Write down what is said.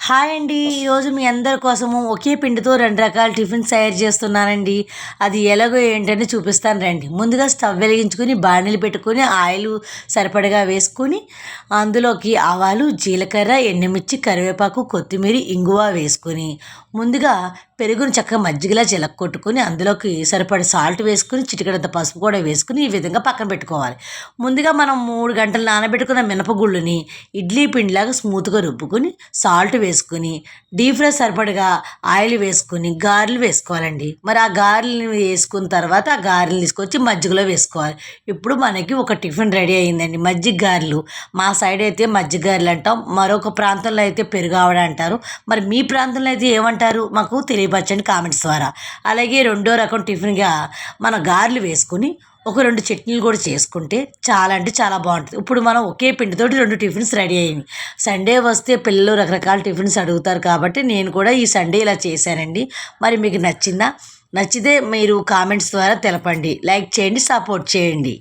Hi అండి. ఈరోజు మీ అందరి కోసము ఒకే పిండితో 2 రకాల టిఫిన్స్ తయారు చేస్తున్నానండి. అది ఎలాగో ఏంటని చూపిస్తాను రండి. ముందుగా స్టవ్ వెలిగించుకొని బాణీలు పెట్టుకొని ఆయిల్ సరిపడగా వేసుకొని అందులోకి ఆవాలు, జీలకర్ర, ఎండుమిర్చి, కరివేపాకు, కొత్తిమీర, ఇంగువ వేసుకొని ముందుగా పెరుగును చక్కగా మజ్జిగలా చిలక్కొట్టుకొని అందులోకి సరిపడ సాల్ట్ వేసుకొని చిటికెడంత పసుపు కూడా వేసుకుని ఈ విధంగా పక్కన పెట్టుకోవాలి. ముందుగా మనం 3 గంటలు నానబెట్టుకున్న మినపగుళ్ళుని ఇడ్లీ పిండిలాగా స్మూత్గా రుబ్బుకొని సాల్ట్ వేసుకుని డీప్ ఫ్రై సరిపడగా ఆయిల్ వేసుకుని గారెలు వేసుకోవాలండి. మరి ఆ గారెలు వేసుకున్న తర్వాత ఆ గారెలు తీసుకొచ్చి మజ్జిగలో వేసుకోవాలి. ఇప్పుడు మనకి ఒక టిఫిన్ రెడీ అయిందండి. మజ్జిగ గారెలు. మా సైడ్ అయితే మజ్జిగ గారెలు అంటాం, మరొక ప్రాంతంలో అయితే పెరుగావడ అంటారు. మరి మీ ప్రాంతంలో అయితే ఏమంటారు మాకు తెలియపరచండి కామెంట్స్ ద్వారా. అలాగే రెండో రకం టిఫిన్గా మన గారెలు వేసుకుని ఒక 2 చట్నీలు కూడా చేసుకుంటే చాలా అంటే చాలా బాగుంటుంది. ఇప్పుడు మనం ఒకే పిండితోటి 2 టిఫిన్స్ రెడీ అయ్యాయి. సండే వస్తే పిల్లలు రకరకాల టిఫిన్స్ అడుగుతారు కాబట్టి నేను కూడా ఈ సండే ఇలా చేశానండి. మరి మీకు నచ్చిందా? నచ్చితే మీరు కామెంట్స్ ద్వారా తెలపండి, లైక్ చేయండి, సపోర్ట్ చేయండి.